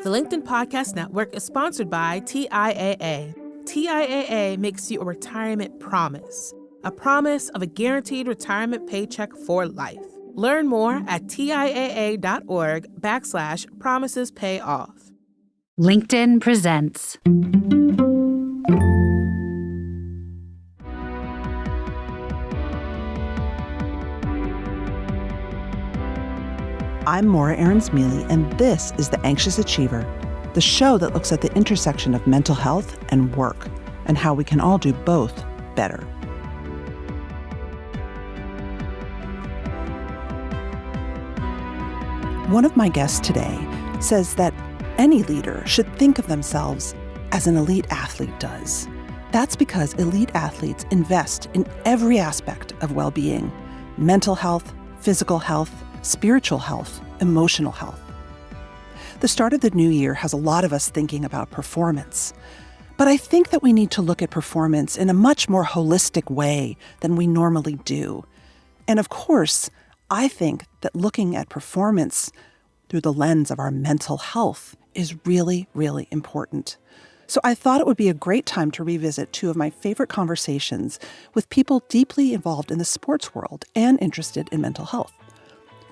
The LinkedIn Podcast Network is sponsored by TIAA. TIAA makes you a retirement promise, a promise of a guaranteed retirement paycheck for life. Learn more at TIAA.org/promises pay off. LinkedIn presents. I'm Morra Aarons-Mele, and this is The Anxious Achiever, the show that looks at the intersection of mental health and work, and how we can all do both better. One of my guests today says that any leader should think of themselves as an elite athlete does. That's because elite athletes invest in every aspect of well-being: mental health, physical health, spiritual health, emotional health. The start of the new year has a lot of us thinking about performance. But I think that we need to look at performance in a much more holistic way than we normally do. And of course, I think that looking at performance through the lens of our mental health is really, really important. So I thought it would be a great time to revisit two of my favorite conversations with people deeply involved in the sports world and interested in mental health.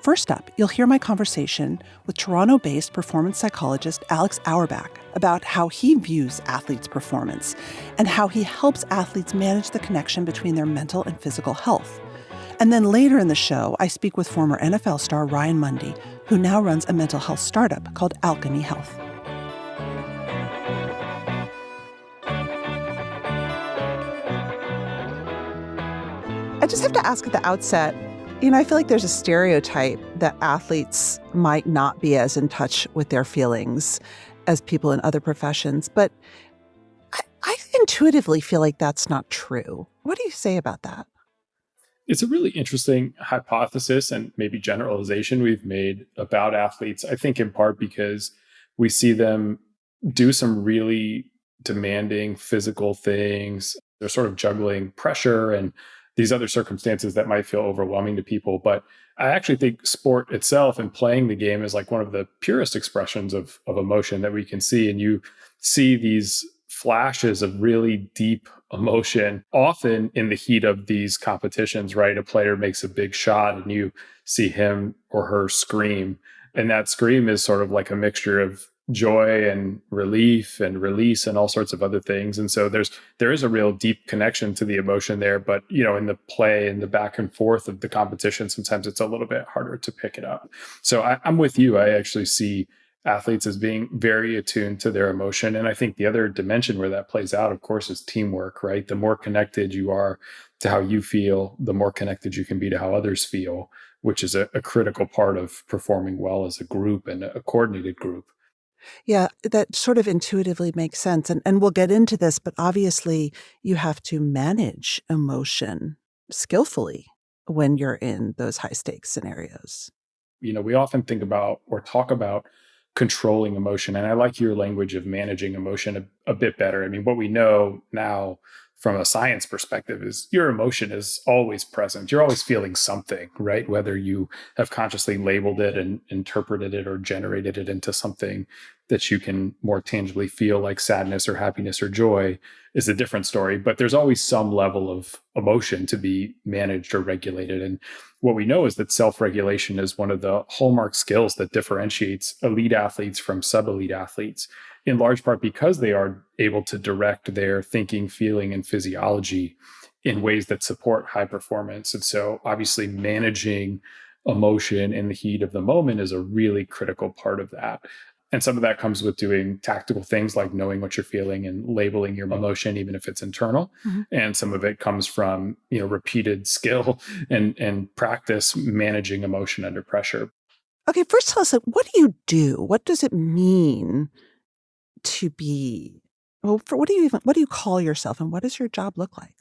First up, you'll hear my conversation with Toronto-based performance psychologist Alex Auerbach about how he views athletes' performance and how he helps athletes manage the connection between their mental and physical health. And then later in the show, I speak with former NFL star Ryan Mundy, who now runs a mental health startup called Alkeme Health. I just have to ask at the outset, I feel like there's a stereotype that athletes might not be as in touch with their feelings as people in other professions, but I intuitively feel like that's not true. What do you say about that? It's a really interesting hypothesis and maybe generalization we've made about athletes, I think in part because we see them do some really demanding physical things. They're sort of juggling pressure and these other circumstances that might feel overwhelming to people. But I actually think sport itself and playing the game is like one of the purest expressions of emotion that we can see. And you see these flashes of really deep emotion, often in the heat of these competitions, right? A player makes a big shot and you see him or her scream. And that scream is sort of like a mixture of joy and relief and release and all sorts of other things. And so there is a real deep connection to the emotion there. But, in the play and the back and forth of the competition, sometimes it's a little bit harder to pick it up. So I'm with you. I actually see athletes as being very attuned to their emotion. And I think the other dimension where that plays out, of course, is teamwork, right? The more connected you are to how you feel, the more connected you can be to how others feel, which is a critical part of performing well as a group and a coordinated group. Yeah, that sort of intuitively makes sense. And we'll get into this, but obviously you have to manage emotion skillfully when you're in those high stakes scenarios. We often think about or talk about controlling emotion. And I like your language of managing emotion a bit better. I mean, what we know now from a science perspective is your emotion is always present. You're always feeling something, right? Whether you have consciously labeled it and interpreted it or generated it into something that you can more tangibly feel, like sadness or happiness or joy, is a different story. But there's always some level of emotion to be managed or regulated. And what we know is that self-regulation is one of the hallmark skills that differentiates elite athletes from sub-elite athletes, in large part because they are able to direct their thinking, feeling, and physiology in ways that support high performance. And so obviously managing emotion in the heat of the moment is a really critical part of that. And some of that comes with doing tactical things like knowing what you're feeling and labeling your emotion, even if it's internal. Mm-hmm. And some of it comes from, repeated skill and practice managing emotion under pressure. Okay, first tell us, what do you do? What does it mean to be, what do you call yourself, and what does your job look like?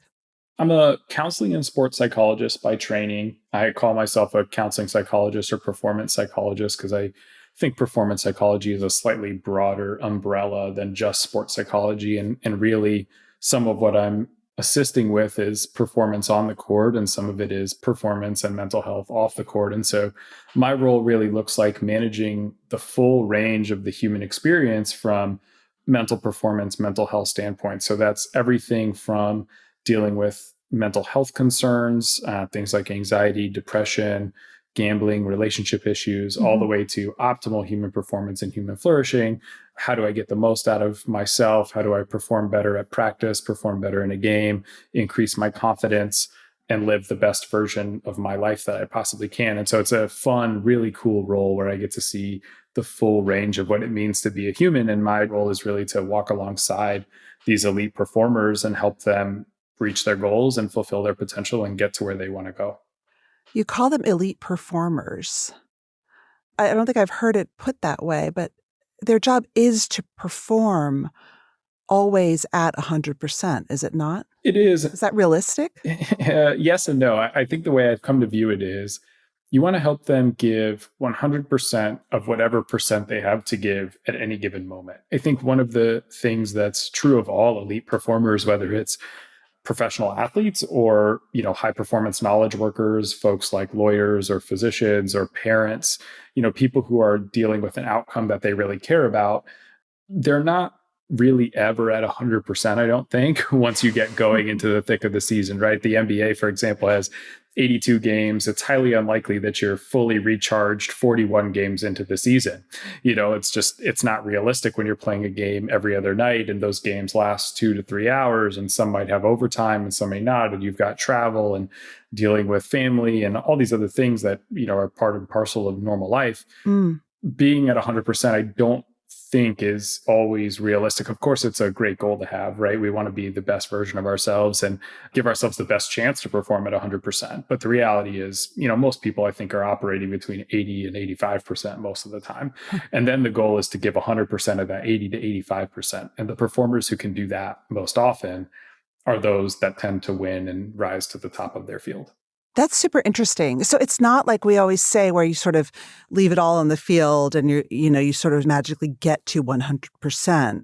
I'm a counseling and sports psychologist by training. I call myself a counseling psychologist or performance psychologist because I think performance psychology is a slightly broader umbrella than just sports psychology. And really, some of what I'm assisting with is performance on the court, and some of it is performance and mental health off the court. And so my role really looks like managing the full range of the human experience from mental performance, mental health standpoint. So that's everything from dealing with mental health concerns, things like anxiety, depression, gambling, relationship issues, all the way to optimal human performance and human flourishing. How do I get the most out of myself? How do I perform better at practice, perform better in a game, increase my confidence, and live the best version of my life that I possibly can? And so it's a fun, really cool role where I get to see the full range of what it means to be a human. And my role is really to walk alongside these elite performers and help them reach their goals and fulfill their potential and get to where they want to go. You call them elite performers. I don't think I've heard it put that way, but their job is to perform always at 100%, is it not? It is. Is that realistic? Yes and no. I think the way I've come to view it is you want to help them give 100% of whatever percent they have to give at any given moment. I think one of the things that's true of all elite performers, whether it's professional athletes or, high performance knowledge workers, folks like lawyers or physicians or parents, people who are dealing with an outcome that they really care about, they're not really ever at 100%, I don't think, once you get going into the thick of the season, right? The NBA, for example, has 82 games. It's highly unlikely that you're fully recharged 41 games into the season. It's not realistic when you're playing a game every other night and those games last 2 to 3 hours, and some might have overtime and some may not. And you've got travel and dealing with family and all these other things that, are part and parcel of normal life. Being at 100%, I don't think is always realistic. Of course, it's a great goal to have, right? We want to be the best version of ourselves and give ourselves the best chance to perform at 100%. But the reality is, most people I think are operating between 80 and 85% most of the time. And then the goal is to give 100% of that 80 to 85%. And the performers who can do that most often are those that tend to win and rise to the top of their field. That's super interesting. So it's not like we always say where you sort of leave it all on the field and you sort of magically get to 100%.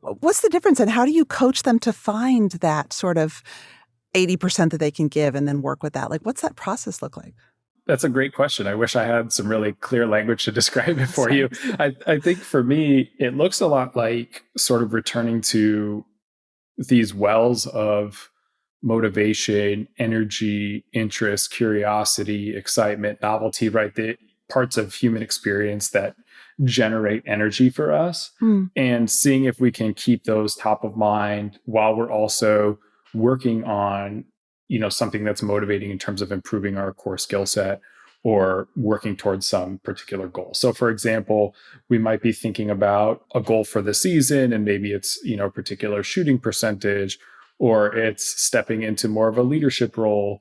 What's the difference, and how do you coach them to find that sort of 80% that they can give and then work with that? Like, what's that process look like? That's a great question. I wish I had some really clear language to describe it for you. I think for me, it looks a lot like sort of returning to these wells of motivation, energy, interest, curiosity, excitement, novelty, right? The parts of human experience that generate energy for us, and seeing if we can keep those top of mind while we're also working on, something that's motivating in terms of improving our core skill set or working towards some particular goal. So for example, we might be thinking about a goal for the season, and maybe it's, a particular shooting percentage, or it's stepping into more of a leadership role.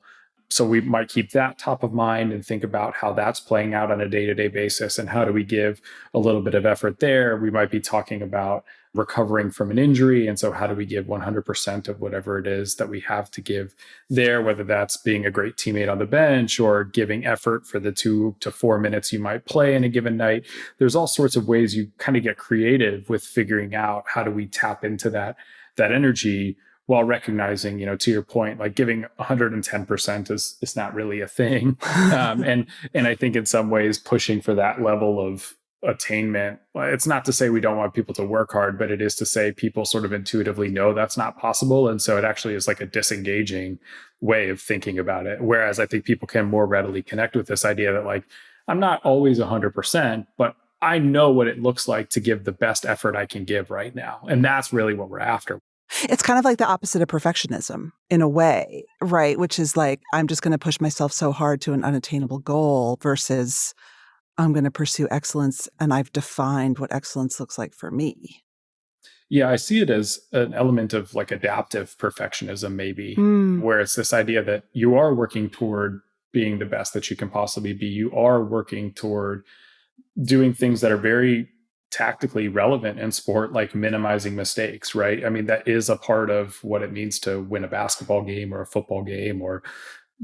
So we might keep that top of mind and think about how that's playing out on a day-to-day basis and how do we give a little bit of effort there. We might be talking about recovering from an injury. And so how do we give 100% of whatever it is that we have to give there, whether that's being a great teammate on the bench or giving effort for the 2 to 4 minutes you might play in a given night. There's all sorts of ways you kind of get creative with figuring out how do we tap into that energy, while recognizing, to your point, like giving 110% is not really a thing. And I think in some ways pushing for that level of attainment, it's not to say we don't want people to work hard, but it is to say people sort of intuitively know that's not possible. And so it actually is like a disengaging way of thinking about it. Whereas I think people can more readily connect with this idea that like, I'm not always 100%, but I know what it looks like to give the best effort I can give right now. And that's really what we're after. It's kind of like the opposite of perfectionism in a way, right? Which is like, I'm just going to push myself so hard to an unattainable goal versus I'm going to pursue excellence, and I've defined what excellence looks like for me. Yeah, I see it as an element of like adaptive perfectionism, maybe, where it's this idea that you are working toward being the best that you can possibly be. You are working toward doing things that are very tactically relevant in sport, like minimizing mistakes, right? I mean, that is a part of what it means to win a basketball game or a football game or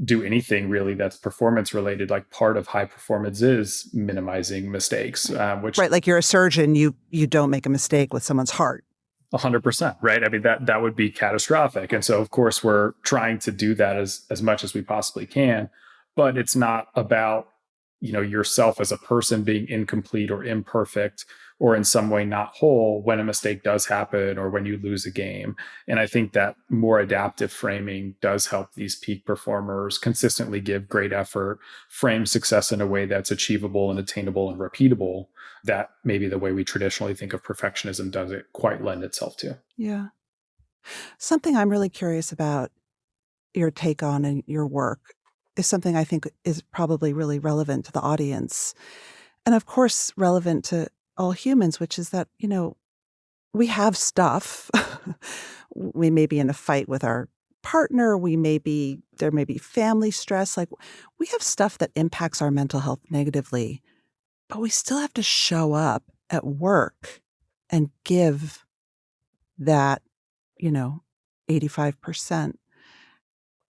do anything really that's performance related. Like part of high performance is minimizing mistakes, which right, like you're a surgeon, you don't make a mistake with someone's heart. 100%, right? I mean, that would be catastrophic. And so, of course, we're trying to do that as much as we possibly can, but it's not about, yourself as a person being incomplete or imperfect or in some way not whole when a mistake does happen or when you lose a game. And I think that more adaptive framing does help these peak performers consistently give great effort, frame success in a way that's achievable and attainable and repeatable, that maybe the way we traditionally think of perfectionism doesn't quite lend itself to. Yeah. Something I'm really curious about your take on in your work is something I think is probably really relevant to the audience. And of course, relevant to all humans, which is that, we have stuff. We may be in a fight with our partner. There may be family stress. Like, we have stuff that impacts our mental health negatively, but we still have to show up at work and give that, 85%.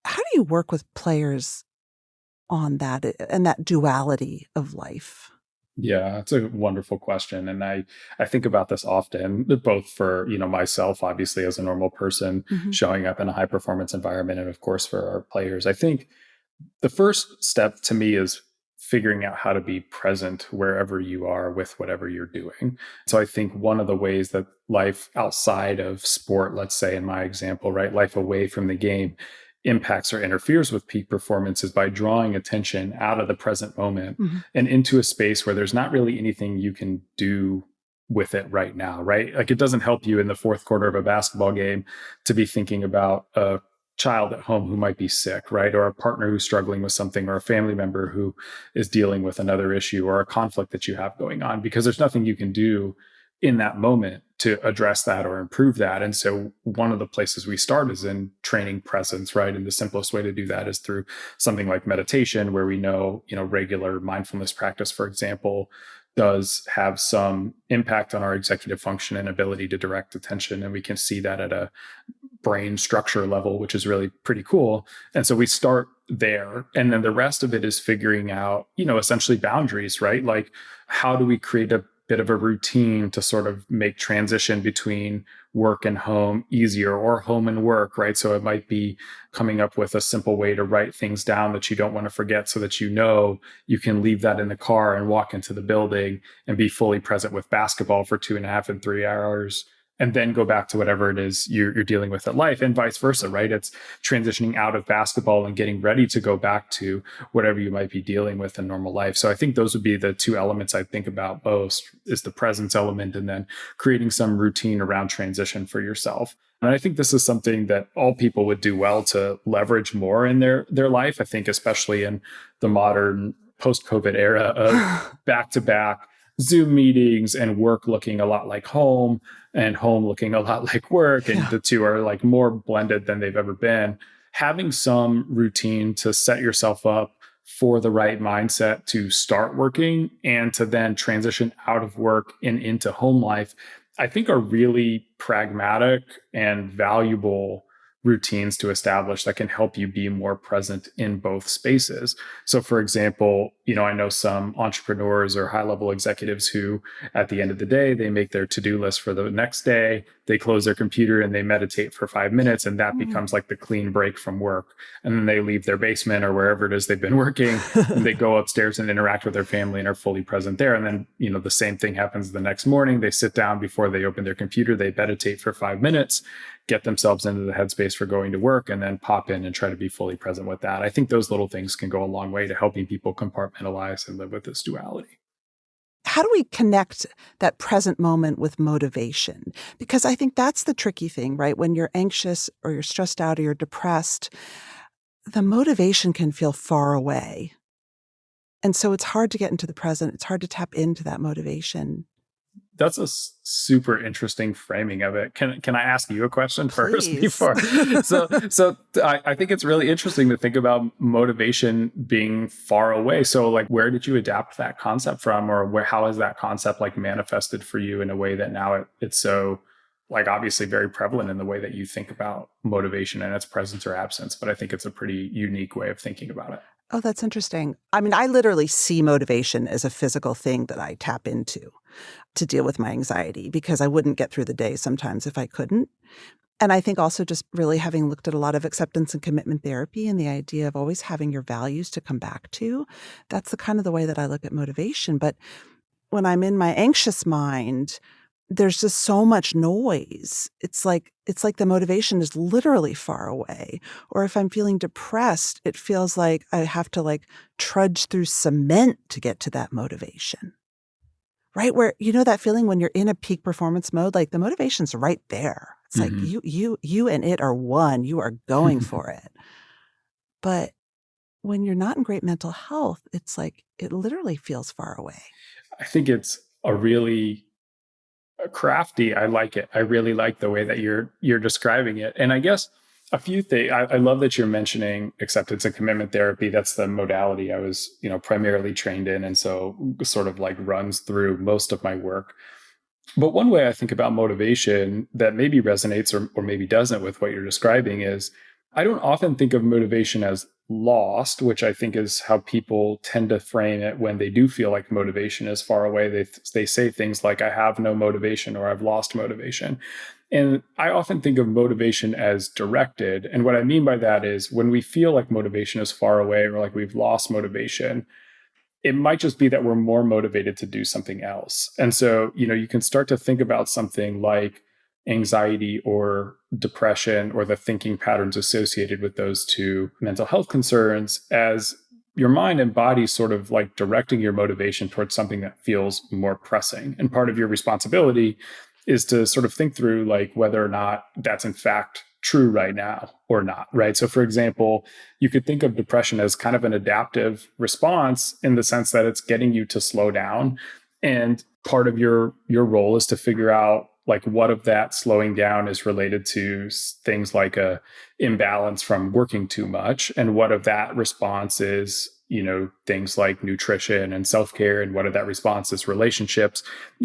How do you work with players on that and that duality of life? Yeah, it's a wonderful question. And I think about this often, both for, myself, obviously, as a normal person showing up in a high performance environment, and of course for our players. I think the first step to me is figuring out how to be present wherever you are with whatever you're doing. So I think one of the ways that life outside of sport, let's say in my example, right, life away from the game, impacts or interferes with peak performance is by drawing attention out of the present moment and into a space where there's not really anything you can do with it right now, right? Like, it doesn't help you in the fourth quarter of a basketball game to be thinking about a child at home who might be sick, right? Or a partner who's struggling with something, or a family member who is dealing with another issue, or a conflict that you have going on, because there's nothing you can do in that moment to address that or improve that. And so one of the places we start is in training presence, right? And the simplest way to do that is through something like meditation, where we know, regular mindfulness practice, for example, does have some impact on our executive function and ability to direct attention. And we can see that at a brain structure level, which is really pretty cool. And so we start there. And then the rest of it is figuring out, essentially boundaries, right? Like, how do we create a bit of a routine to sort of make transition between work and home easier, or home and work, right? So it might be coming up with a simple way to write things down that you don't want to forget, so that you can leave that in the car and walk into the building and be fully present with basketball for 2.5 and 3 hours, and then go back to whatever it is you're dealing with at life, and vice versa, right? It's transitioning out of basketball and getting ready to go back to whatever you might be dealing with in normal life. So I think those would be the two elements I think about most, is the presence element, and then creating some routine around transition for yourself. And I think this is something that all people would do well to leverage more in their life. I think especially in the modern post-COVID era of back-to-back Zoom meetings and work looking a lot like home and home looking a lot like work. And the two are like more blended than they've ever been. Having some routine to set yourself up for the right mindset to start working and to then transition out of work and into home life, I think are really pragmatic and valuable routines to establish that can help you be more present in both spaces. So for example, I know some entrepreneurs or high-level executives who, at the end of the day, they make their to-do list for the next day, they close their computer and they meditate for 5 minutes, and that becomes like the clean break from work. And then they leave their basement or wherever it is they've been working, and they go upstairs and interact with their family and are fully present there. And then, the same thing happens the next morning. They sit down before they open their computer, they meditate for 5 minutes, get themselves into the headspace for going to work, and then pop in and try to be fully present with that. I think those little things can go a long way to helping people compartmentalize and live with this duality. How do we connect that present moment with motivation? Because I think that's the tricky thing, right? When you're anxious or you're stressed out or you're depressed, the motivation can feel far away. And so it's hard to get into the present. It's hard to tap into that motivation. That's a super interesting framing of it. Can I ask you a question first before? So I think it's really interesting to think about motivation being far away. So like, where did you adapt that concept from, or how has that concept like manifested for you in a way that now it's so like obviously very prevalent in the way that you think about motivation and its presence or absence? But I think it's a pretty unique way of thinking about it. Oh, that's interesting. I mean, I literally see motivation as a physical thing that I tap into to deal with my anxiety because I wouldn't get through the day sometimes if I couldn't. And I think also just really having looked at a lot of acceptance and commitment therapy and the idea of always having your values to come back to, that's the kind of the way that I look at motivation. But when I'm in my anxious mind, there's just so much noise. It's like the motivation is literally far away. Or if I'm feeling depressed, it feels like I have to like trudge through cement to get to that motivation. Right? Where, you know, that feeling when you're in a peak performance mode, like the motivation's right there. It's like you and it are one. You are going for it. But when you're not in great mental health, it's like it literally feels far away. I think it's a really crafty. I like it. I really like the way that you're describing it. And I guess a few things. I love that you're mentioning acceptance and commitment therapy. That's the modality I was, primarily trained in, and so sort of like runs through most of my work. But one way I think about motivation that maybe resonates or maybe doesn't with what you're describing is I don't often think of motivation as lost, which I think is how people tend to frame it when they do feel like motivation is far away. They say things like, I have no motivation or I've lost motivation. And I often think of motivation as directed. And what I mean by that is when we feel like motivation is far away or like we've lost motivation, it might just be that we're more motivated to do something else. And so, you can start to think about something like anxiety or depression or the thinking patterns associated with those two mental health concerns as your mind and body sort of like directing your motivation towards something that feels more pressing. And part of your responsibility is to sort of think through like whether or not that's in fact true right now or not, right? So for example, you could think of depression as kind of an adaptive response in the sense that it's getting you to slow down. And part of your role is to figure out like what of that slowing down is related to things like a imbalance from working too much, and what of that response is, things like nutrition and self-care, and what of that response is relationships,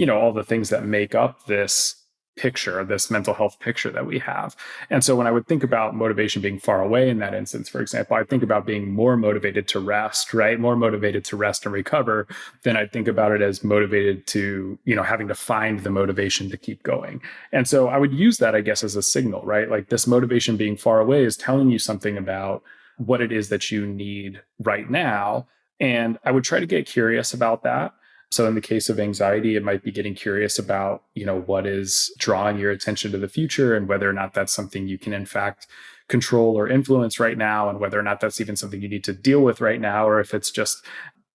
all the things that make up this picture, this mental health picture that we have. And so when I would think about motivation being far away in that instance, for example, I think about being more motivated to rest, right? More motivated to rest and recover than I think about it as motivated to, having to find the motivation to keep going. And so I would use that, I guess, as a signal, right? Like this motivation being far away is telling you something about what it is that you need right now. And I would try to get curious about that. So in the case of anxiety, it might be getting curious about, what is drawing your attention to the future and whether or not that's something you can in fact control or influence right now, and whether or not that's even something you need to deal with right now, or if it's just,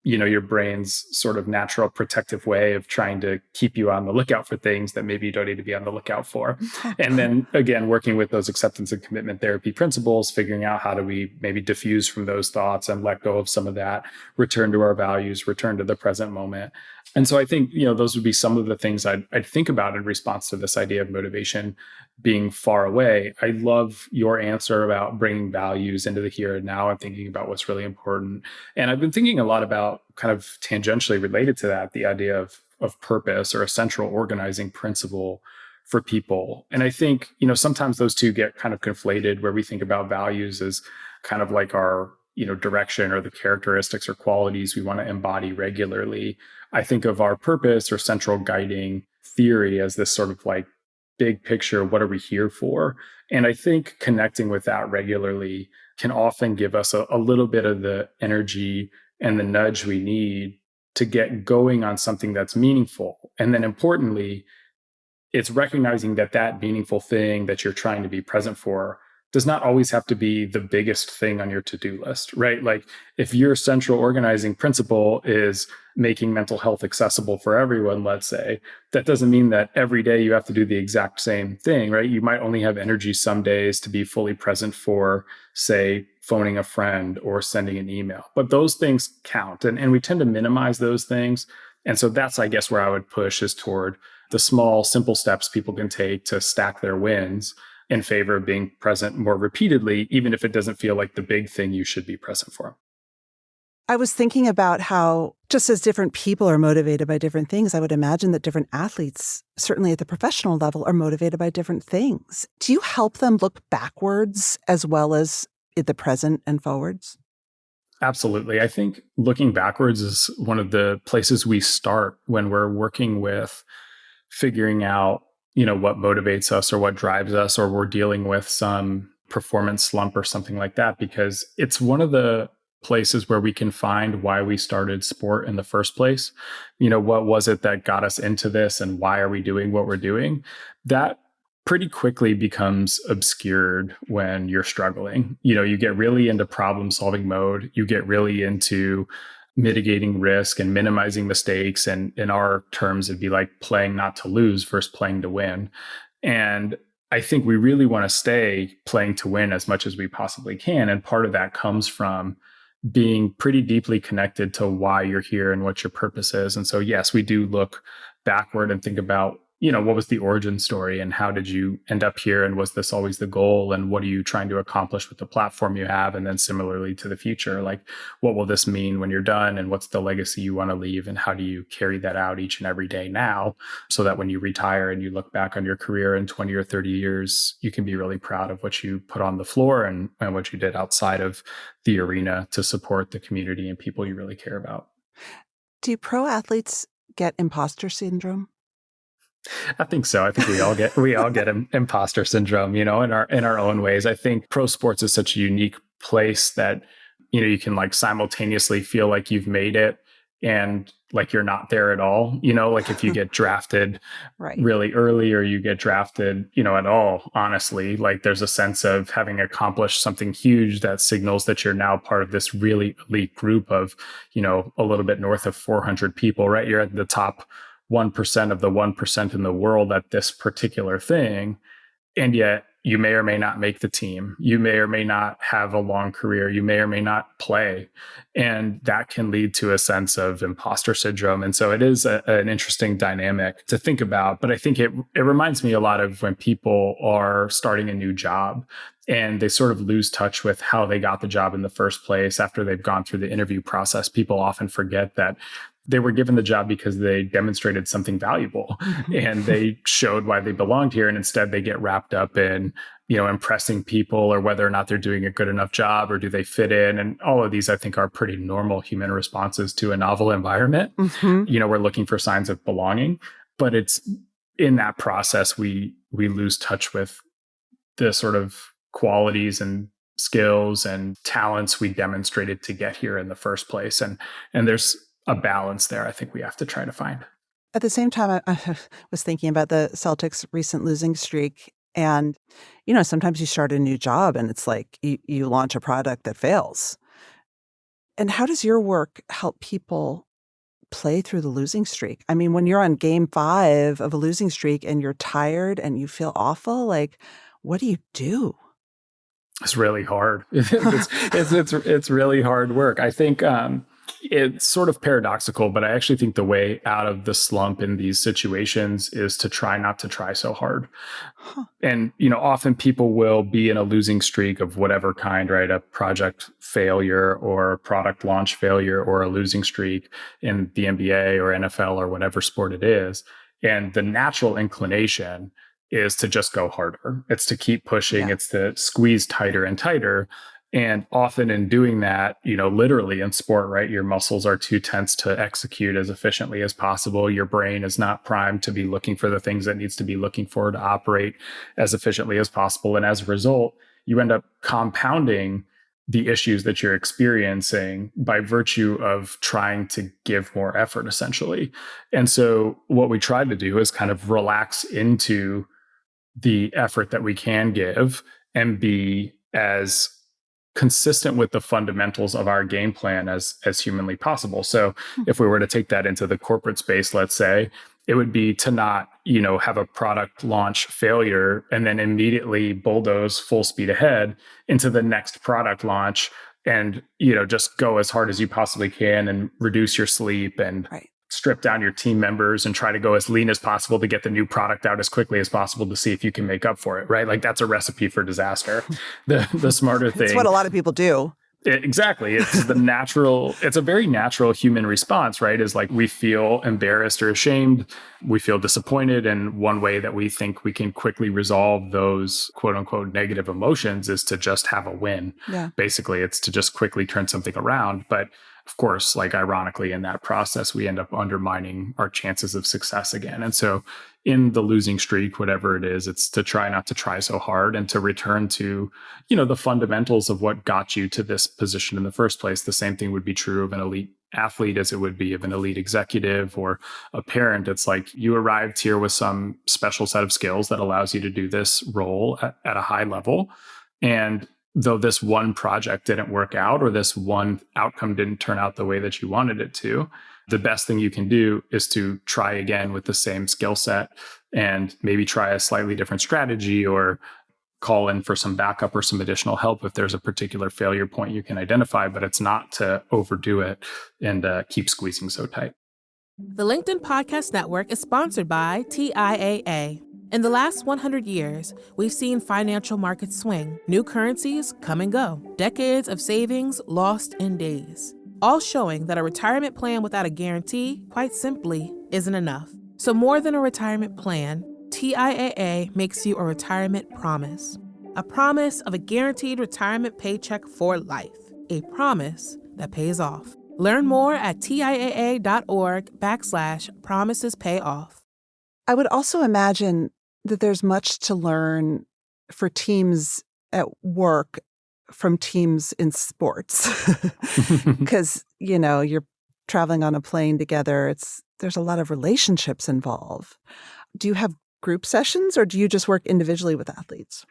your brain's sort of natural protective way of trying to keep you on the lookout for things that maybe you don't need to be on the lookout for. And then again, working with those acceptance and commitment therapy principles, figuring out how do we maybe diffuse from those thoughts and let go of some of that, return to our values, return to the present moment. And so I think, those would be some of the things I'd think about in response to this idea of motivation being far away. I love your answer about bringing values into the here and now and thinking about what's really important. And I've been thinking a lot about kind of tangentially related to that, the idea of purpose or a central organizing principle for people. And I think, sometimes those two get kind of conflated, where we think about values as kind of like our, direction or the characteristics or qualities we want to embody regularly. I think of our purpose or central guiding theory as this sort of like big picture, what are we here for? And I think connecting with that regularly can often give us a little bit of the energy and the nudge we need to get going on something that's meaningful. And then importantly, it's recognizing that that meaningful thing that you're trying to be present for does not always have to be the biggest thing on your to-do list, right? Like if your central organizing principle is making mental health accessible for everyone, let's say, that doesn't mean that every day you have to do the exact same thing, right? You might only have energy some days to be fully present for, say, phoning a friend or sending an email. But those things count. And we tend to minimize those things. And so that's, I guess, where I would push is toward the small, simple steps people can take to stack their wins in favor of being present more repeatedly, even if it doesn't feel like the big thing you should be present for. I was thinking about how just as different people are motivated by different things, I would imagine that different athletes, certainly at the professional level, are motivated by different things. Do you help them look backwards as well as in the present and forwards? Absolutely. I think looking backwards is one of the places we start when we're working with figuring out, what motivates us or what drives us, or we're dealing with some performance slump or something like that, because it's one of the places where we can find why we started sport in the first place. What was it that got us into this and why are we doing what we're doing? That pretty quickly becomes obscured when you're struggling. You get really into problem solving mode. You get really into mitigating risk and minimizing mistakes. And in our terms, it'd be like playing not to lose versus playing to win. And I think we really want to stay playing to win as much as we possibly can. And part of that comes from being pretty deeply connected to why you're here and what your purpose is. And so, yes, we do look backward and think about, what was the origin story and how did you end up here? And was this always the goal? And what are you trying to accomplish with the platform you have? And then similarly to the future, like what will this mean when you're done? And what's the legacy you want to leave? And how do you carry that out each and every day now so that when you retire and you look back on your career in 20 or 30 years, you can be really proud of what you put on the floor and what you did outside of the arena to support the community and people you really care about. Do pro athletes get imposter syndrome? I think so. I think we all get imposter syndrome, in our own ways. I think pro sports is such a unique place that, you can like simultaneously feel like you've made it and like you're not there at all. Like if you get drafted Right. really early or you get drafted, at all, honestly, like there's a sense of having accomplished something huge that signals that you're now part of this really elite group of, a little bit north of 400 people, right? You're at the top 1% of the 1% in the world at this particular thing. And yet you may or may not make the team. You may or may not have a long career. You may or may not play. And that can lead to a sense of imposter syndrome. And so it is an interesting dynamic to think about. But I think it reminds me a lot of when people are starting a new job and they sort of lose touch with how they got the job in the first place after they've gone through the interview process. People often forget that they were given the job because they demonstrated something valuable and they showed why they belonged here. And instead they get wrapped up in, impressing people or whether or not they're doing a good enough job or do they fit in. And all of these, I think, are pretty normal human responses to a novel environment. We're looking for signs of belonging, but it's in that process, we lose touch with the sort of qualities and skills and talents we demonstrated to get here in the first place. And there's a balance there I think we have to try to find. At the same time, I was thinking about the Celtics' recent losing streak. And, sometimes you start a new job and it's like you launch a product that fails. And how does your work help people play through the losing streak? I mean, when you're on game 5 of a losing streak and you're tired and you feel awful, like, what do you do? It's really hard. It's really hard work. I think it's sort of paradoxical, but I actually think the way out of the slump in these situations is to try not to try so hard. And, often people will be in a losing streak of whatever kind, right? A project failure or a product launch failure or a losing streak in the NBA or NFL or whatever sport it is. And the natural inclination is to just go harder. It's to keep pushing. Yeah. It's to squeeze tighter and tighter. And often in doing that, literally in sport, right, your muscles are too tense to execute as efficiently as possible. Your brain is not primed to be looking for the things it needs to be looking for to operate as efficiently as possible. And as a result, you end up compounding the issues that you're experiencing by virtue of trying to give more effort, essentially. And so what we try to do is kind of relax into the effort that we can give and be as consistent with the fundamentals of our game plan as humanly possible. So if we were to take that into the corporate space, let's say, it would be to not, have a product launch failure and then immediately bulldoze full speed ahead into the next product launch and, just go as hard as you possibly can and reduce your sleep and strip down your team members and try to go as lean as possible to get the new product out as quickly as possible to see if you can make up for it, right? Like that's a recipe for disaster. The smarter thing. It's what a lot of people do. Exactly. It's a very natural human response, right? Is like we feel embarrassed or ashamed. We feel disappointed. And one way that we think we can quickly resolve those quote unquote negative emotions is to just have a win. Yeah. Basically, it's to just quickly turn something around. But of course, like ironically, in that process, we end up undermining our chances of success again. And so in the losing streak, whatever it is, it's to try not to try so hard and to return to, the fundamentals of what got you to this position in the first place. The same thing would be true of an elite athlete as it would be of an elite executive or a parent. It's like you arrived here with some special set of skills that allows you to do this role at a high level. And though this one project didn't work out or this one outcome didn't turn out the way that you wanted it to, the best thing you can do is to try again with the same skill set and maybe try a slightly different strategy or call in for some backup or some additional help if there's a particular failure point you can identify, but it's not to overdo it and keep squeezing so tight. The LinkedIn Podcast Network is sponsored by TIAA. In the last 100 years, we've seen financial markets swing, new currencies come and go, decades of savings lost in days, all showing that a retirement plan without a guarantee, quite simply, isn't enough. So more than a retirement plan, TIAA makes you a retirement promise. A promise of a guaranteed retirement paycheck for life. A promise that pays off. Learn more at TIAA.org/promisespayoff. I would also imagine that there's much to learn for teams at work from teams in sports. Because, you're traveling on a plane together. There's a lot of relationships involved. Do you have group sessions or do you just work individually with athletes?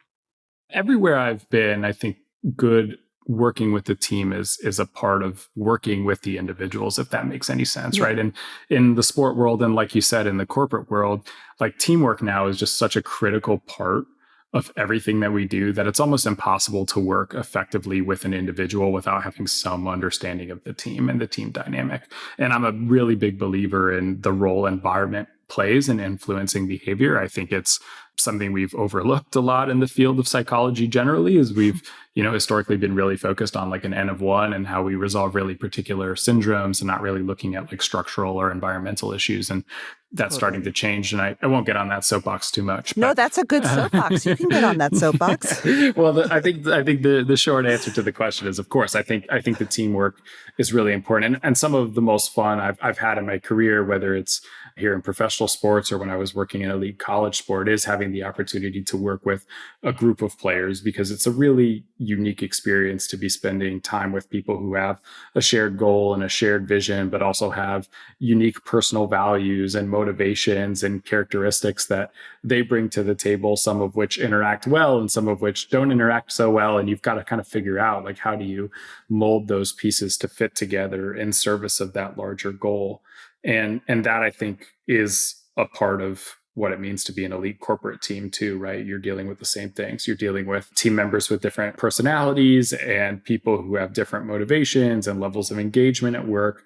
Everywhere I've been, I think good working with the team is a part of working with the individuals, if that makes any sense, right? And in the sport world, and like you said, in the corporate world, like teamwork now is just such a critical part of everything that we do that it's almost impossible to work effectively with an individual without having some understanding of the team and the team dynamic. And I'm a really big believer in the role environment plays in influencing behavior. I think it's something we've overlooked a lot in the field of psychology generally, is we've, historically been really focused on like an N of one and how we resolve really particular syndromes and not really looking at like structural or environmental issues. And that's starting to change. And I won't get on that soapbox too much. No, that's a good soapbox. You can get on that soapbox. Well, I think the short answer to the question is, of course, I think the teamwork is really important. And some of the most fun I've had in my career, whether it's here in professional sports or when I was working in elite college sport, is having the opportunity to work with a group of players, because it's a really unique experience to be spending time with people who have a shared goal and a shared vision, but also have unique personal values and motivations and characteristics that they bring to the table, some of which interact well and some of which don't interact so well. And you've got to kind of figure out, like, how do you mold those pieces to fit together in service of that larger goal? And that, I think, is a part of what it means to be an elite corporate team too, right? You're dealing with the same things. You're dealing with team members with different personalities and people who have different motivations and levels of engagement at work.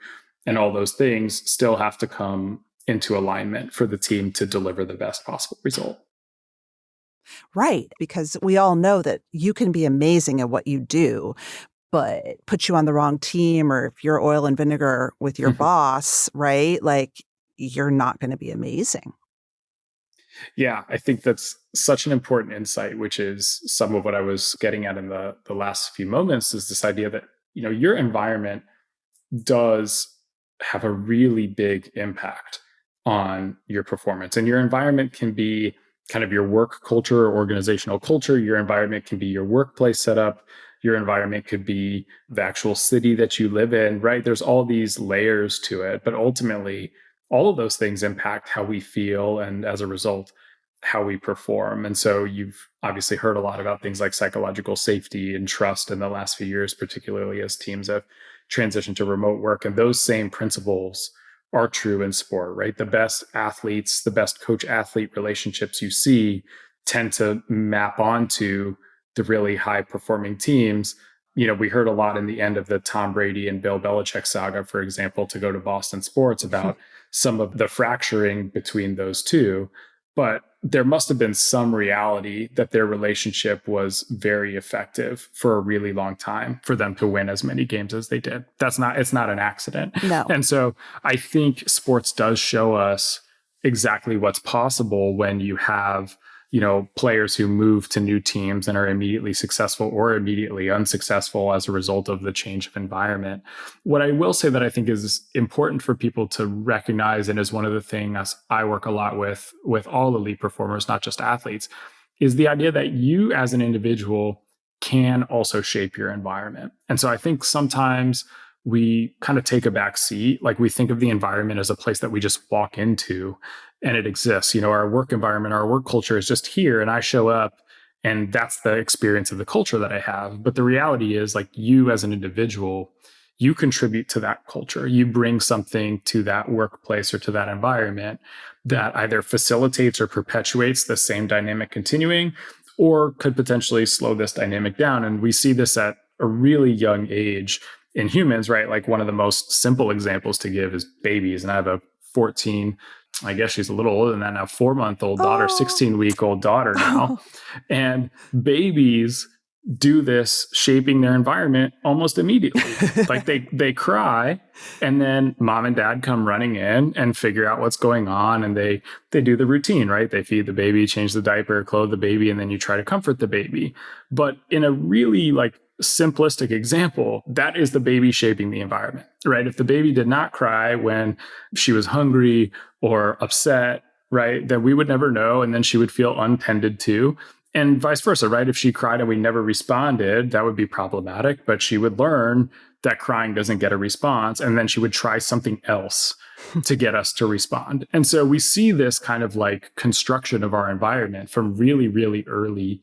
And all those things still have to come into alignment for the team to deliver the best possible result. Right, because we all know that you can be amazing at what you do, but put you on the wrong team, or if you're oil and vinegar with your boss, right? Like, you're not going to be amazing. Yeah, I think that's such an important insight, which is some of what I was getting at in the last few moments, is this idea that, your environment does have a really big impact on your performance. And your environment can be kind of your work culture or organizational culture. Your environment can be your workplace setup. Your environment could be the actual city that you live in, right? There's all these layers to it, but ultimately all of those things impact how we feel and, as a result, how we perform. And so you've obviously heard a lot about things like psychological safety and trust in the last few years, particularly as teams have transitioned to remote work. And those same principles are true in sport, right? The best athletes, the best coach-athlete relationships you see tend to map onto the really high-performing teams. We heard a lot in the end of the Tom Brady and Bill Belichick saga, for example, to go to Boston sports, about some of the fracturing between those two. But there must have been some reality that their relationship was very effective for a really long time for them to win as many games as they did. It's not an accident. No. And so I think sports does show us exactly what's possible when you have, players who move to new teams and are immediately successful or immediately unsuccessful as a result of the change of environment. What I will say that I think is important for people to recognize, and is one of the things I work a lot with all elite performers, not just athletes, is the idea that you as an individual can also shape your environment. And so I think sometimes we kind of take a back seat. Like, we think of the environment as a place that we just walk into and it exists. Our work environment, our work culture is just here, and I show up and that's the experience of the culture that I have. But the reality is, like, you as an individual, you contribute to that culture. You bring something to that workplace or to that environment that either facilitates or perpetuates the same dynamic continuing, or could potentially slow this dynamic down. And we see this at a really young age in humans, right? Like, one of the most simple examples to give is babies. And I have a 14, I guess she's a little older than that now, 4-month-old daughter, 16-week-old daughter now. And babies do this, shaping their environment almost immediately. Like, they cry, and then mom and dad come running in and figure out what's going on, and they do the routine, right? They feed the baby, change the diaper, clothe the baby, and then you try to comfort the baby. But in a really simplistic example, that is the baby shaping the environment, right? If the baby did not cry when she was hungry or upset, right, then we would never know, and then she would feel untended to. And vice versa, right? If she cried and we never responded, that would be problematic, but she would learn that crying doesn't get a response, and then she would try something else to get us to respond. And so we see this kind of construction of our environment from really, really early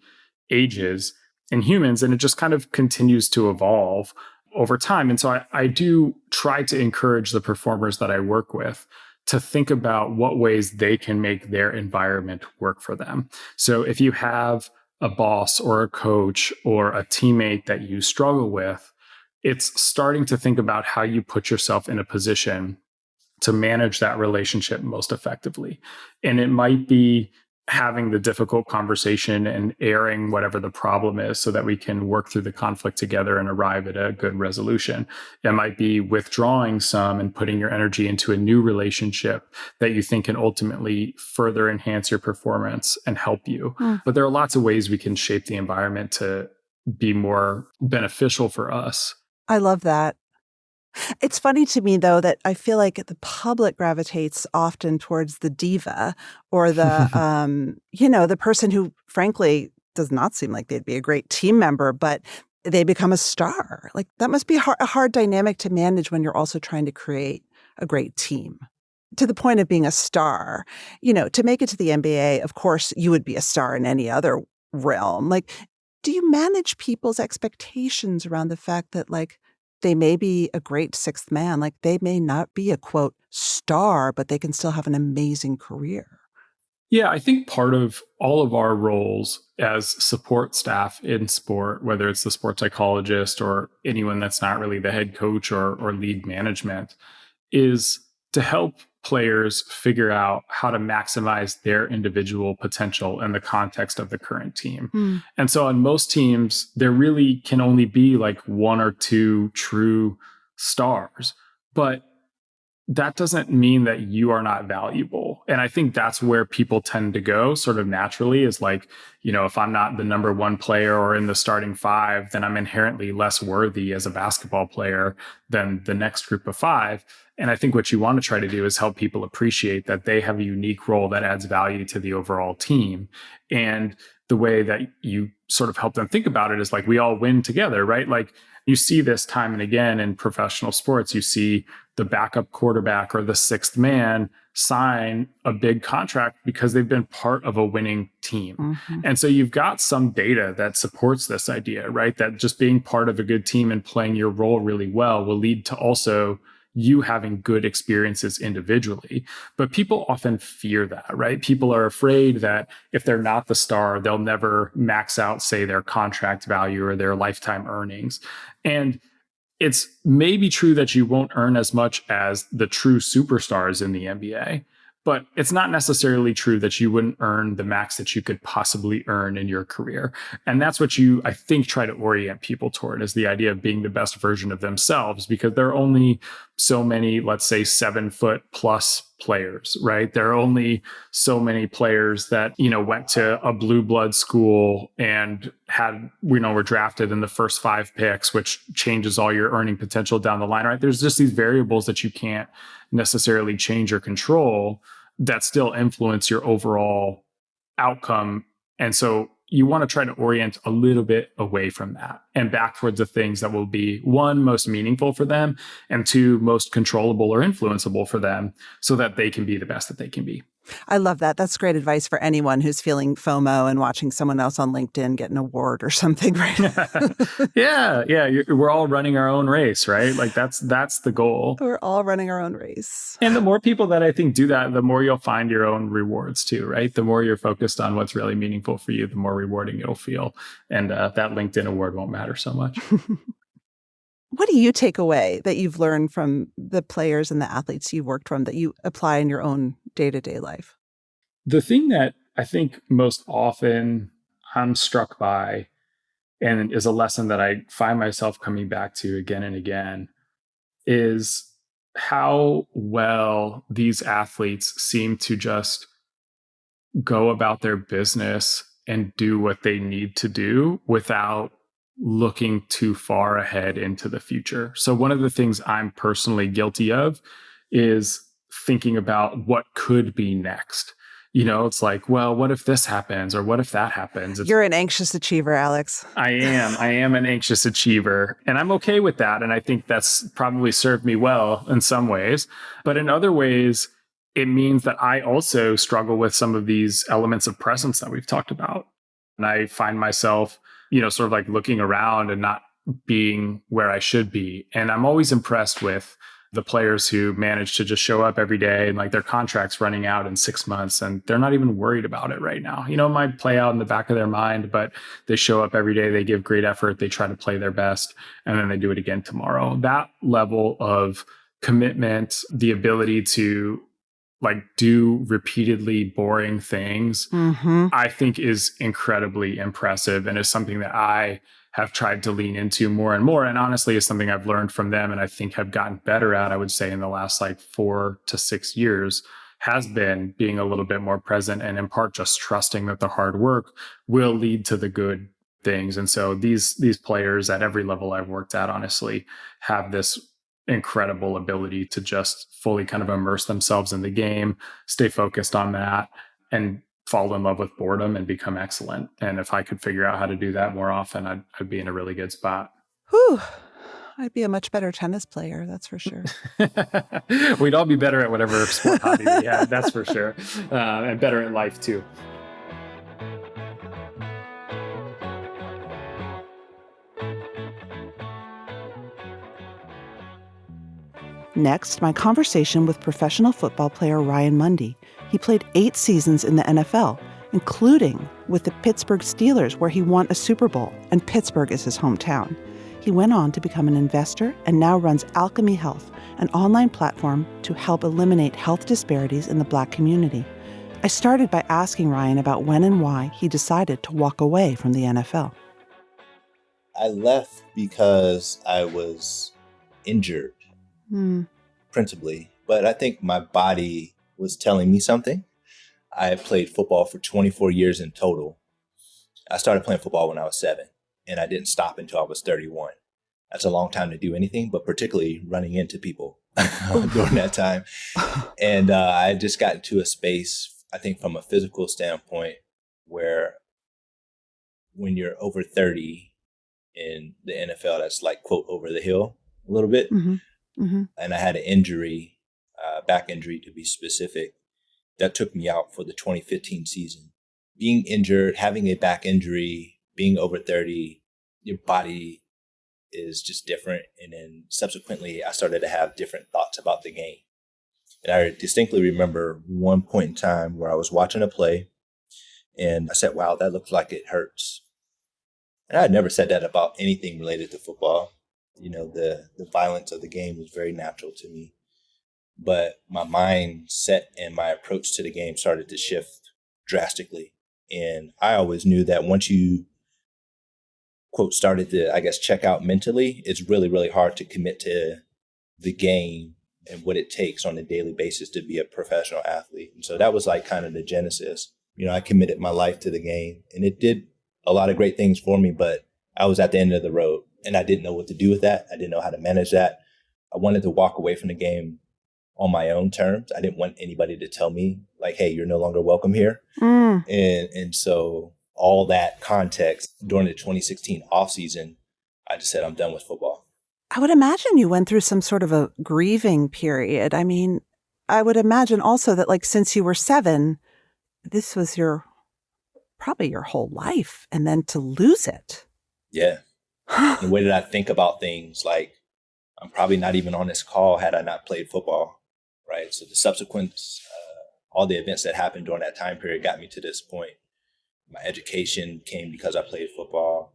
ages in humans, and it just kind of continues to evolve over time. And so I do try to encourage the performers that I work with to think about what ways they can make their environment work for them. So if you have a boss or a coach or a teammate that you struggle with, it's starting to think about how you put yourself in a position to manage that relationship most effectively. And it might be having the difficult conversation and airing whatever the problem is so that we can work through the conflict together and arrive at a good resolution. It might be withdrawing some and putting your energy into a new relationship that you think can ultimately further enhance your performance and help you. But there are lots of ways we can shape the environment to be more beneficial for us. I love that. It's funny to me, though, that I feel like the public gravitates often towards the diva or the, the person who, frankly, does not seem like they'd be a great team member, but they become a star. Like, that must be a hard dynamic to manage when you're also trying to create a great team. To the point of being a star, to make it to the NBA, of course, you would be a star in any other realm. Like, do you manage people's expectations around the fact that, they may be a great sixth man, they may not be a, quote, star, but they can still have an amazing career? Yeah, I think part of all of our roles as support staff in sport, whether it's the sports psychologist or anyone that's not really the head coach or lead management, is to help players figure out how to maximize their individual potential in the context of the current team. And so on most teams, there really can only be one or two true stars, but that doesn't mean that you are not valuable. And I think that's where people tend to go sort of naturally is if I'm not the number one player or in the starting five, then I'm inherently less worthy as a basketball player than the next group of five. And I think what you want to try to do is help people appreciate that they have a unique role that adds value to the overall team. And the way that you sort of help them think about it is we all win together, right? You see this time and again in professional sports. You see the backup quarterback or the sixth man sign a big contract because they've been part of a winning team. And so you've got some data that supports this idea, right? That just being part of a good team and playing your role really well will lead to also you having good experiences individually. But people often fear that, right? People are afraid that if they're not the star, they'll never max out, say, their contract value or their lifetime earnings. And it's maybe true that you won't earn as much as the true superstars in the NBA, But it's not necessarily true that you wouldn't earn the max that you could possibly earn in your career. And that's what you, I think, try to orient people toward, is the idea of being the best version of themselves, because there are only so many, let's say, 7-foot plus players, right? There are only so many players that, went to a blue blood school and were drafted in the first 5 picks, which changes all your earning potential down the line, right? There's just these variables that you can't necessarily change or control that still influence your overall outcome. And so you want to try to orient a little bit away from that and back towards the things that will be, 1, most meaningful for them, and 2, most controllable or influenceable for them, so that they can be the best that they can be. I love that. That's great advice for anyone who's feeling FOMO and watching someone else on LinkedIn get an award or something, right? Yeah. We're all running our own race, right? Like that's the goal. We're all running our own race. And the more people that I think do that, the more you'll find your own rewards too, right? The more you're focused on what's really meaningful for you, the more rewarding it'll feel. And that LinkedIn award won't matter so much. What do you take away that you've learned from the players and the athletes you've worked from that you apply in your own day-to-day life? The thing that I think most often I'm struck by, and is a lesson that I find myself coming back to again and again, is how well these athletes seem to just go about their business and do what they need to do without looking too far ahead into the future. So one of the things I'm personally guilty of is thinking about what could be next. It's like, well, what if this happens? Or what if that happens? You're an anxious achiever, Alex. I am an anxious achiever. And I'm okay with that. And I think that's probably served me well in some ways. But in other ways, it means that I also struggle with some of these elements of presence that we've talked about. And I find myself sort of like looking around and not being where I should be. And I'm always impressed with the players who manage to just show up every day and like their contract's running out in 6 months and they're not even worried about it right now. It might play out in the back of their mind, but they show up every day, they give great effort, they try to play their best, and then they do it again tomorrow. That level of commitment, the ability to do repeatedly boring things, I think is incredibly impressive and is something that I have tried to lean into more and more. And honestly, is something I've learned from them and I think have gotten better at, I would say, in the last 4 to 6 years, has been being a little bit more present and in part just trusting that the hard work will lead to the good things. And so these players at every level I've worked at, honestly, have this incredible ability to just fully kind of immerse themselves in the game, stay focused on that, and fall in love with boredom and become excellent. And if I could figure out how to do that more often, I'd be in a really good spot. Whew. I'd be a much better tennis player, that's for sure. We'd all be better at whatever sport hobby we had, that's for sure. And better in life too. Next, my conversation with professional football player Ryan Mundy. He played 8 seasons in the NFL, including with the Pittsburgh Steelers, where he won a Super Bowl, and Pittsburgh is his hometown. He went on to become an investor and now runs Alkeme Health, an online platform to help eliminate health disparities in the Black community. I started by asking Ryan about when and why he decided to walk away from the NFL. I left because I was injured. Principally, but I think my body was telling me something. I played football for 24 years in total. I started playing football when I was 7, and I didn't stop until I was 31. That's a long time to do anything, but particularly running into people during that time. And I just got into a space, I think from a physical standpoint, where when you're over 30 in the NFL, that's like, quote, over the hill a little bit. And I had an injury, back injury to be specific, that took me out for the 2015 season. Being injured, having a back injury, being over 30, your body is just different. And then subsequently, I started to have different thoughts about the game. And I distinctly remember one point in time where I was watching a play and I said, wow, that looks like it hurts. And I had never said that about anything related to football. The violence of the game was very natural to me. but my mindset and my approach to the game started to shift drastically. And I always knew that once you, quote, started to, I guess, check out mentally, it's really, really hard to commit to the game and what it takes on a daily basis to be a professional athlete. And so that was like kind of the genesis. I committed my life to the game, and it did a lot of great things for me, but I was at the end of the road and I didn't know what to do with that. I didn't know how to manage that. I wanted to walk away from the game on my own terms. I didn't want anybody to tell me like, hey, you're no longer welcome here. And so all that context during the 2016 offseason, I just said, I'm done with football. I would imagine you went through some sort of a grieving period. I mean, I would imagine also that like since you were 7, this was probably your whole life, and then to lose it. Yeah. The way that I think about things, like I'm probably not even on this call had I not played football, right? So the subsequent, all the events that happened during that time period got me to this point. My education came because I played football.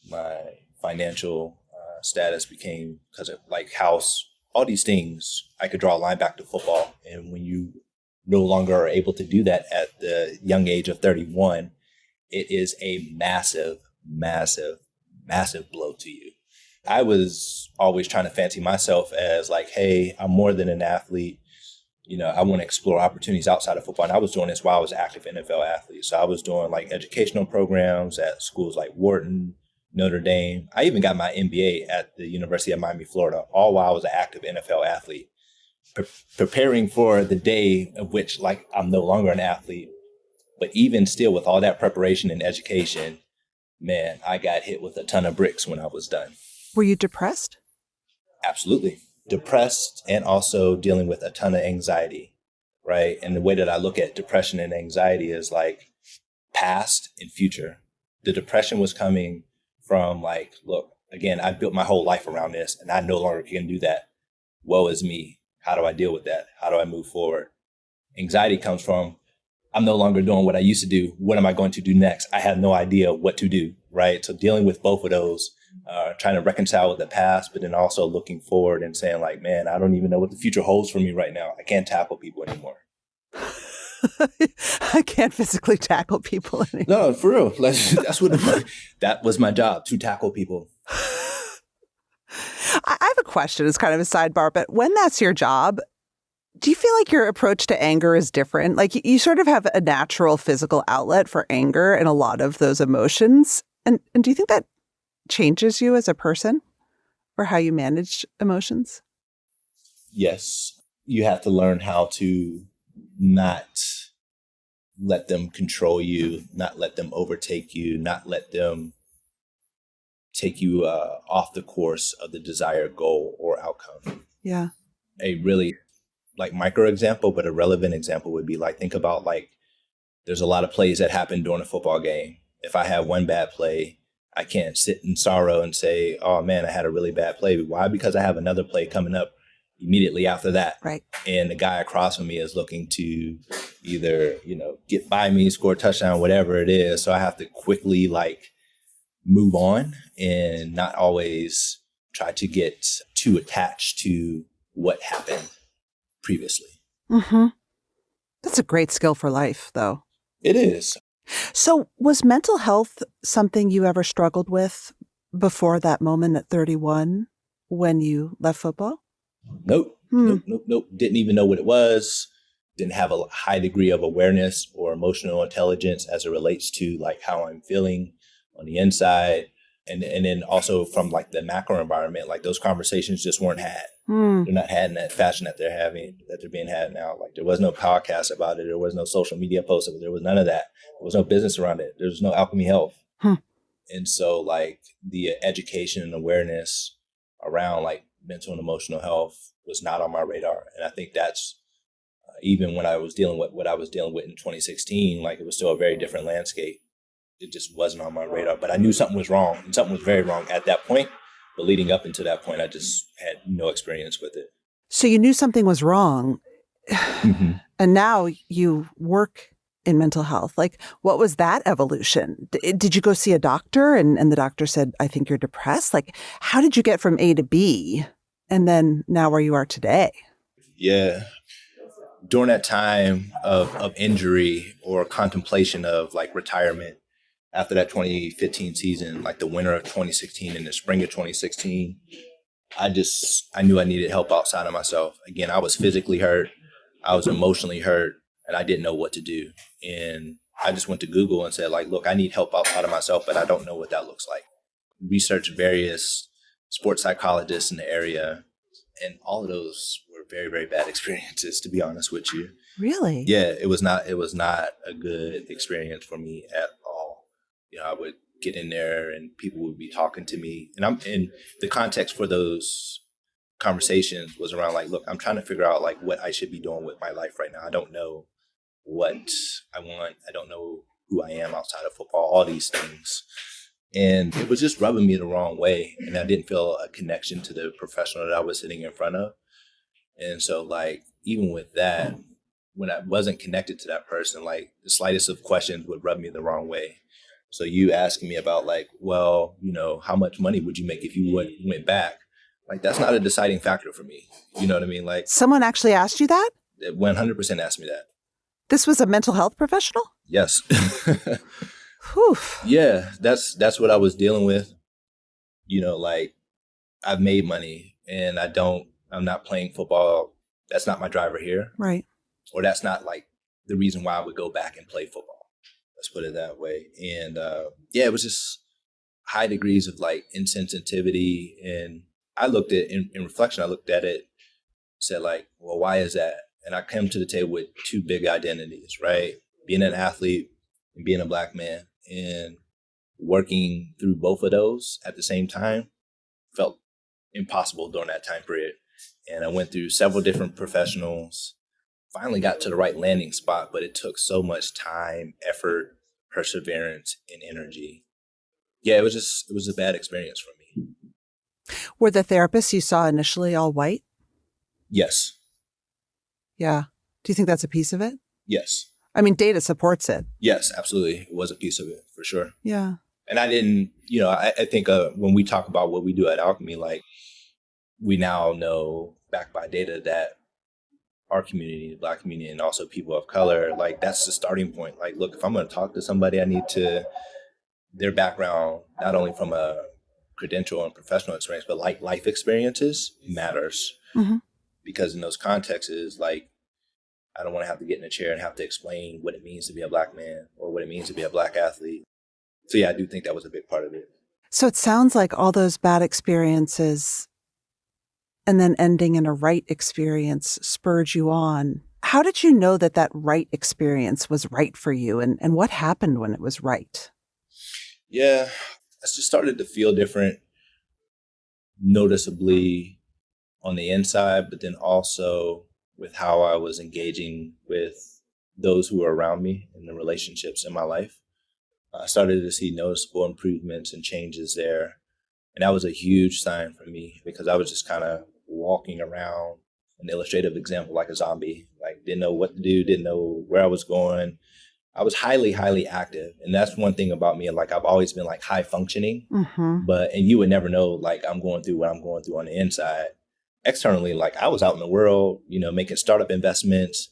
My financial status became because of like house, all these things. I could draw a line back to football. And when you no longer are able to do that at the young age of 31, it is a massive, massive, massive blow to you. I was always trying to fancy myself as like, hey, I'm more than an athlete. I want to explore opportunities outside of football. And I was doing this while I was an active NFL athlete. So I was doing like educational programs at schools like Wharton, Notre Dame. I even got my MBA at the University of Miami, Florida, all while I was an active NFL athlete. Preparing for the day of which like I'm no longer an athlete. But even still with all that preparation and education, man, I got hit with a ton of bricks when I was done. Were you depressed? Absolutely. Depressed, and also dealing with a ton of anxiety, right? And the way that I look at depression and anxiety is like past and future. The depression was coming from like, look, again, I built my whole life around this and I no longer can do that. Woe is me. How do I deal with that? How do I move forward? Anxiety comes from, I'm no longer doing what I used to do. What am I going to do next? I have no idea what to do, right? So dealing with both of those, trying to reconcile with the past, but then also looking forward and saying like, man, I don't even know what the future holds for me right now. I can't tackle people anymore. I can't physically tackle people anymore. No, for real. That was my job, to tackle people. I have a question. It's kind of a sidebar, but when that's your job, do you feel like your approach to anger is different? Like you sort of have a natural physical outlet for anger and a lot of those emotions. And do you think that changes you as a person or how you manage emotions? Yes. You have to learn how to not let them control you, not let them overtake you, not let them take you off the course of the desired goal or outcome. Yeah. A really like micro example, but a relevant example would be like, think about like, there's a lot of plays that happen during a football game. If I have one bad play, I can't sit in sorrow and say, oh man, I had a really bad play. Why? Because I have another play coming up immediately after that. Right. And the guy across from me is looking to either, get by me, score a touchdown, whatever it is. So I have to quickly like move on and not always try to get too attached to what happened previously. Mm-hmm. That's a great skill for life, though. It is. So was mental health something you ever struggled with before that moment at 31 when you left football? Nope. Nope. Didn't even know what it was. Didn't have a high degree of awareness or emotional intelligence as it relates to like how I'm feeling on the inside. And then also from like the macro environment, like those conversations just weren't had. They're not had in that fashion that they're being had now. Like there was no podcast about it. There was no social media posts of it. There was none of that. There was no business around it. There was no Alkeme Health. And so like the education and awareness around like mental and emotional health was not on my radar. And I think that's even when I was dealing with what I was dealing with in 2016, like it was still a very different landscape. It just wasn't on my radar, but I knew something was wrong, and something was very wrong at that point. But leading up into that point, I just had no experience with it. So you knew something was wrong, and now you work in mental health. Like, what was that evolution? Did you go see a doctor and the doctor said, I think you're depressed? Like, how did you get from A to B and then now where you are today? Yeah. During that time of injury or contemplation of like retirement after that 2015 season, like the winter of 2016 and the spring of 2016, I knew I needed help outside of myself. Again, I was physically hurt. I was emotionally hurt, and I didn't know what to do. And I just went to Google and said, like, look, I need help outside of myself, but I don't know what that looks like. Researched various sports psychologists in the area, and all of those were very, very bad experiences, to be honest with you. Really? Yeah, it was not a good experience for me at all. You know, I would get in there and people would be talking to me, and I'm in the context for those conversations was around like, look, I'm trying to figure out like what I should be doing with my life right now. I don't know what I want. I don't know who I am outside of football, all these things. And it was just rubbing me the wrong way. And I didn't feel a connection to the professional that I was sitting in front of. And so like, even with that, when I wasn't connected to that person, like the slightest of questions would rub me the wrong way. So you asking me about like, well, you know, how much money would you make if you went back? Like, that's not a deciding factor for me. You know what I mean? Like, Someone actually asked you that? 100% asked me that. This was a mental health professional? Yes. Whew. Yeah, that's what I was dealing with. You know, like, I've made money and I'm not playing football. That's not my driver here. Right. Or that's not like the reason why I would go back and play football. Let's put it that way. And yeah, it was just high degrees of like insensitivity. And I looked at in reflection, I looked at it, said like, well, why is that? And I came to the table with two big identities, right? Being an athlete and being a Black man, and working through both of those at the same time felt impossible during that time period. And I went through several different professionals, finally got to the right landing spot, but it took so much time, effort, perseverance, and energy. Yeah, it was a bad experience for me. Were the therapists you saw initially all white? Yes. Yeah. Do you think that's a piece of it? Yes. I mean, data supports it. Yes, absolutely. It was a piece of it, for sure. Yeah. And I didn't, you know, I think when we talk about what we do at Alkeme, like, we now know, backed by data, that our community, the Black community, and also people of color, like, that's the starting point. Like, look, if I'm going to talk to somebody, I need their background, not only from a credential and professional experience, but like life experiences matters. Mm-hmm. Because in those contexts, like, I don't want to have to get in a chair and have to explain what it means to be a Black man or what it means to be a Black athlete. So yeah, I do think that was a big part of it. So it sounds like all those bad experiences and then ending in a right experience spurred you on. How did you know that right experience was right for you? And what happened when it was right? Yeah, I just started to feel different, noticeably on the inside, but then also with how I was engaging with those who were around me in the relationships in my life. I started to see noticeable improvements and changes there. And that was a huge sign for me, because I was just kind of walking around, an illustrative example, like a zombie, like didn't know what to do, didn't know where I was going. I was highly, highly active. And that's one thing about me. Like, I've always been like high functioning, and you would never know, like, I'm going through what I'm going through on the inside. Externally, like, I was out in the world, you know, making startup investments,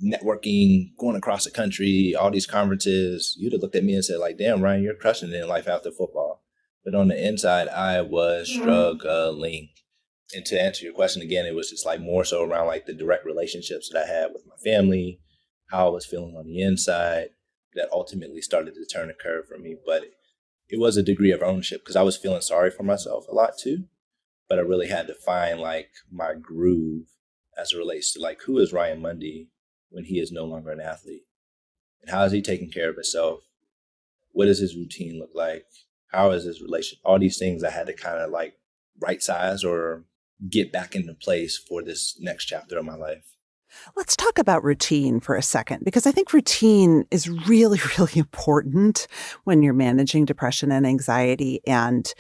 networking, going across the country, all these conferences. You'd have looked at me and said, like, damn, Ryan, you're crushing it in life after football. But on the inside, I was struggling. And to answer your question again, it was just like more so around like the direct relationships that I had with my family, how I was feeling on the inside, that ultimately started to turn a curve for me. But it was a degree of ownership, because I was feeling sorry for myself a lot too. But I really had to find like my groove as it relates to like, who is Ryan Mundy when he is no longer an athlete? And how is he taking care of himself? What does his routine look like? How is his relation? All these things I had to kind of like right size or get back into place for this next chapter of my life. Let's talk about routine for a second, because I think routine is really, really important when you're managing depression and anxiety. And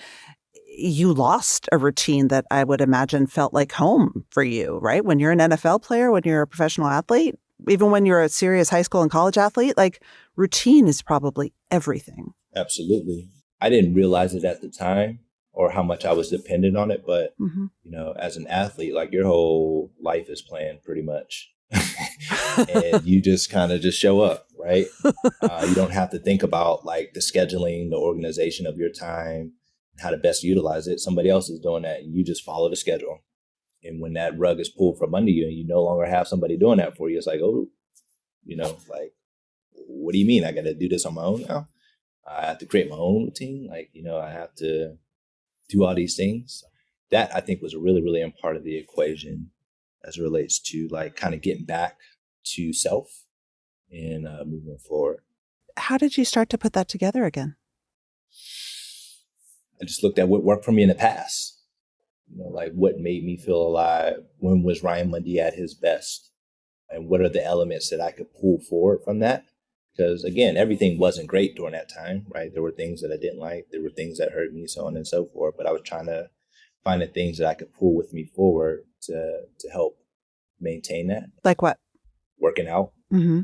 you lost a routine that I would imagine felt like home for you, right? When you're an NFL player, when you're a professional athlete, even when you're a serious high school and college athlete, like, routine is probably everything. Absolutely. I didn't realize it at the time, or how much I was dependent on it. But, you know, as an athlete, like your whole life is planned pretty much. And you just kind of just show up, right? You don't have to think about like the scheduling, the organization of your time, how to best utilize it. Somebody else is doing that. And you just follow the schedule. And when that rug is pulled from under you and you no longer have somebody doing that for you, it's like, oh, you know, like, what do you mean? I got to do this on my own now? I have to create my own routine. Like, you know, I have to do all these things. That I think was a really, really important part of the equation as it relates to like kind of getting back to self and moving forward. How did you start to put that together again? I just looked at what worked for me in the past. You know, like what made me feel alive? When was Ryan Mundy at his best? And what are the elements that I could pull forward from that? Because again, everything wasn't great during that time, right? There were things that I didn't like. There were things that hurt me, so on and so forth. But I was trying to find the things that I could pull with me forward to help maintain that. Like what? Working out. Mm-hmm.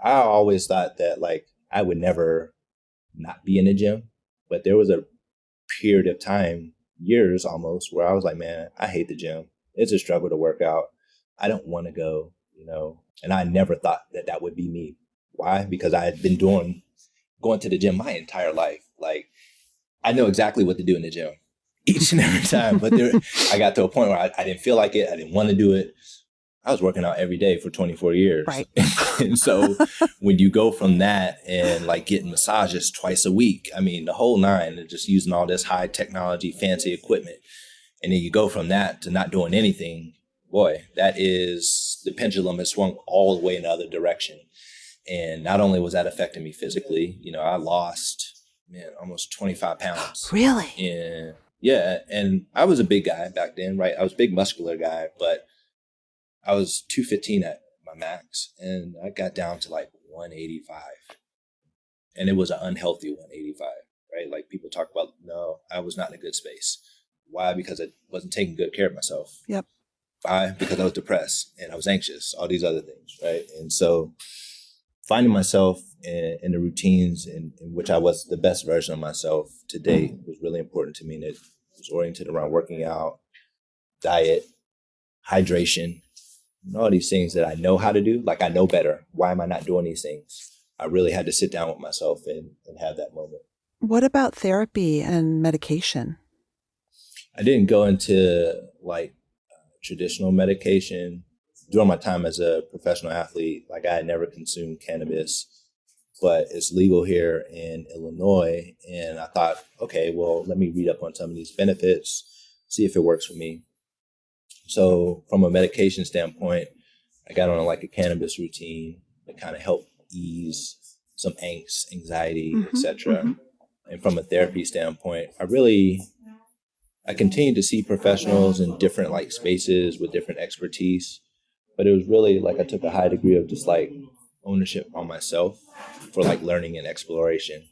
I always thought that like I would never not be in the gym, but there was a period of time, years almost, where I was like, man, I hate the gym. It's a struggle to work out. I don't want to go, you know, and I never thought that that would be me. Why? Because I had been going to the gym my entire life. Like I know exactly what to do in the gym each and every time, but I got to a point where I didn't feel like it. I didn't want to do it. I was working out every day for 24 years. Right. And so when you go from that and like getting massages twice a week, I mean, the whole nine, and just using all this high technology, fancy equipment. And then you go from that to not doing anything. Boy, that is, the pendulum has swung all the way in the other direction. And not only was that affecting me physically, you know, I lost, almost 25 pounds. Really? Yeah. And I was a big guy back then, right? I was a big muscular guy, but I was 215 at my max, and I got down to like 185. And it was an unhealthy 185, right? Like people talk about, no, I was not in a good space. Why? Because I wasn't taking good care of myself. Yep. Why? Because I was depressed and I was anxious, all these other things, right? And so finding myself in the routines in which I was the best version of myself to date was really important to me. And it was oriented around working out, diet, hydration, and all these things that I know how to do. Like I know better. Why am I not doing these things? I really had to sit down with myself and have that moment. What about therapy and medication? I didn't go into like traditional medication. During my time as a professional athlete, like I had never consumed cannabis, but it's legal here in Illinois. And I thought, okay, well, let me read up on some of these benefits, see if it works for me. So from a medication standpoint, I got on like a cannabis routine that kind of helped ease some angst, anxiety, etc. And from a therapy standpoint, I continued to see professionals in different like spaces with different expertise, but it was really like I took a high degree of just like ownership on myself for like learning and exploration.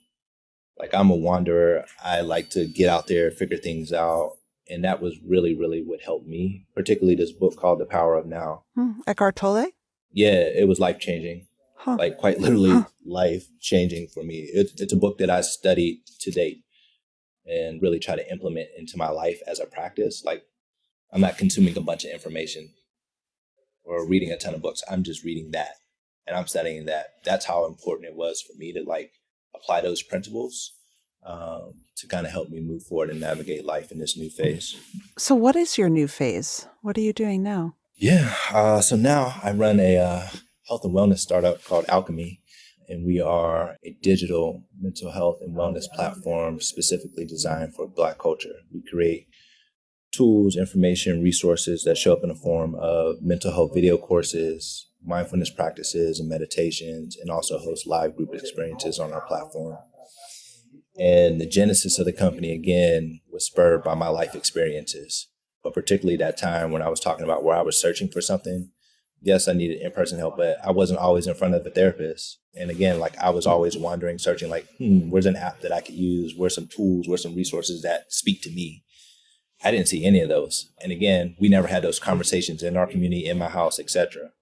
Like I'm a wanderer. I like to get out there, figure things out. And that was really, really what helped me, particularly this book called The Power of Now. Eckhart Tolle? Yeah, it was life-changing, like quite literally life-changing for me. It's a book that I studied to date and really try to implement into my life as a practice. Like I'm not consuming a bunch of information or reading a ton of books. I'm just reading that and I'm studying that. That's how important it was for me to like apply those principles to kind of help me move forward and navigate life in this new phase. So what is your new phase? What are you doing now? Yeah. So now I run a health and wellness startup called Alkeme, and we are a digital mental health and wellness platform specifically designed for Black culture. We create tools, information, resources that show up in the form of mental health video courses, mindfulness practices and meditations, and also host live group experiences on our platform. And the genesis of the company, again, was spurred by my life experiences, but particularly that time when I was talking about where I was searching for something. Yes, I needed in-person help, but I wasn't always in front of a therapist. And again, like I was always wandering, searching like, where's an app that I could use? Where's some tools? Where's some resources that speak to me? I didn't see any of those. And again, we never had those conversations in our community, in my house, etc.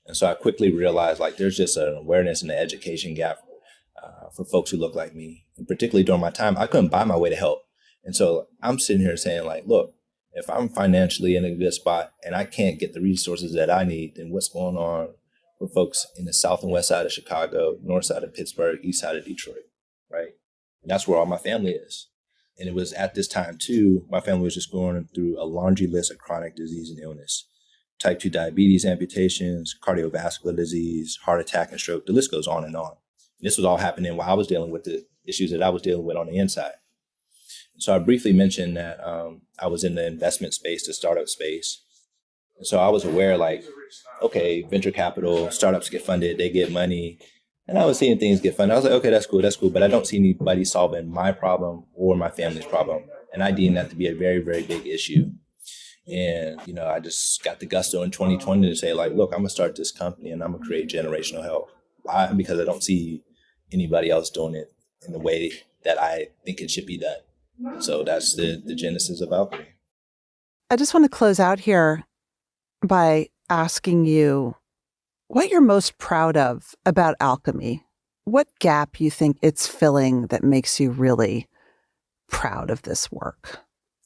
And so I quickly realized like there's just an awareness and an education gap for folks who look like me. And particularly during my time, I couldn't buy my way to help. And so I'm sitting here saying like, look, if I'm financially in a good spot and I can't get the resources that I need, then what's going on for folks in the south and west side of Chicago, north side of Pittsburgh, east side of Detroit, right? And that's where all my family is. And it was at this time too, my family was just going through a laundry list of chronic disease and illness. Type 2 diabetes, amputations, cardiovascular disease, heart attack and stroke. The list goes on and on. And this was all happening while I was dealing with the issues that I was dealing with on the inside. So I briefly mentioned that I was in the investment space, the startup space. And so I was aware like, okay, venture capital, startups get funded, they get money. And I was seeing things get funded. I was like, okay, that's cool. But I don't see anybody solving my problem or my family's problem. And I deem that to be a very, very big issue. And, I just got the gusto in 2020 to say like, look, I'm going to start this company and I'm going to create generational health. Why? Because I don't see anybody else doing it in the way that I think it should be done. So that's the genesis of Alkeme. I just want to close out here by asking you what you're most proud of about Alkeme. What gap you think it's filling that makes you really proud of this work?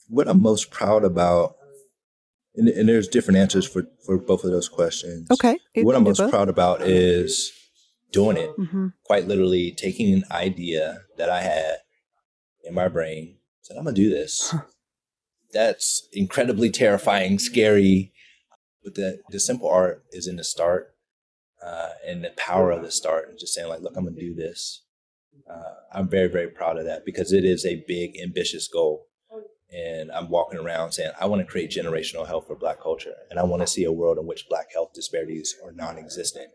What I'm most proud about, and there's different answers for both of those questions. Okay. What I'm most proud about is doing it. Mm-hmm. Quite literally taking an idea that I had in my brain, said, I'm going to do this. Huh. That's incredibly terrifying, scary. But the simple art is in the start. And the power of the start and just saying like, look, I'm going to do this. I'm very, very proud of that because it is a big, ambitious goal. And I'm walking around saying, I want to create generational health for Black culture. And I want to see a world in which Black health disparities are non-existent.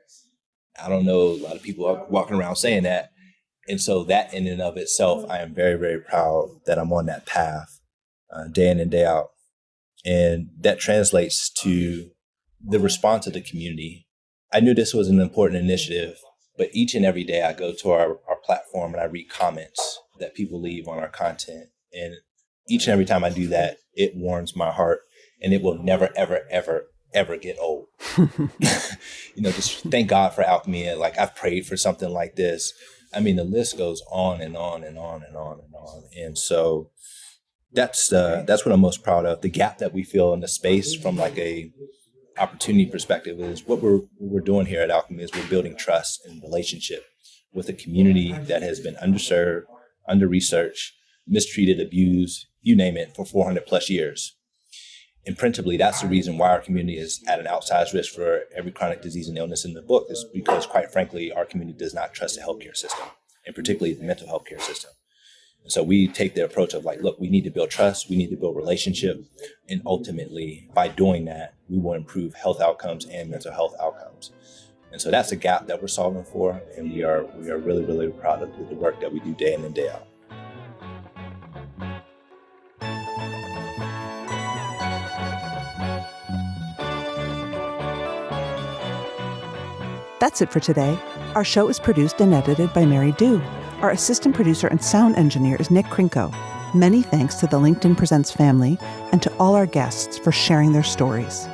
I don't know a lot of people are walking around saying that. And so that in and of itself, I am very, very proud that I'm on that path day in and day out. And that translates to the response of the community. I knew this was an important initiative, but each and every day I go to our platform and I read comments that people leave on our content. And each and every time I do that, it warms my heart and it will never, ever, ever, ever get old. Just thank God for Alkeme. Like I've prayed for something like this. I mean, the list goes on and on and on and on and on. And so that's what I'm most proud of. The gap that we feel in the space from like a opportunity perspective is what we're doing here at Alkeme is we're building trust and relationship with a community that has been underserved, under-researched, mistreated, abused, you name it, for 400 plus years. And principally, that's the reason why our community is at an outsized risk for every chronic disease and illness in the book is because, quite frankly, our community does not trust the healthcare system, and particularly the mental health care system. And so we take the approach of like, look, we need to build trust, we need to build relationship, and ultimately, by doing that, we will improve health outcomes and mental health outcomes. And so that's a gap that we're solving for, and we are really, really proud of the work that we do day in and day out. That's it for today. Our show is produced and edited by Mary Dew. Our assistant producer and sound engineer is Nick Krinko. Many thanks to the LinkedIn Presents family and to all our guests for sharing their stories.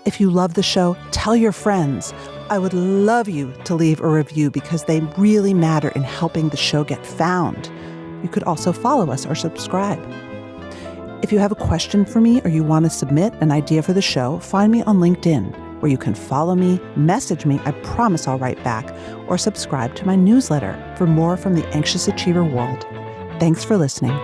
If you love the show, tell your friends. I would love you to leave a review because they really matter in helping the show get found. You could also follow us or subscribe. If you have a question for me or you want to submit an idea for the show, find me on LinkedIn, where you can follow me, message me, I promise I'll write back, or subscribe to my newsletter for more from the Anxious Achiever world. Thanks for listening.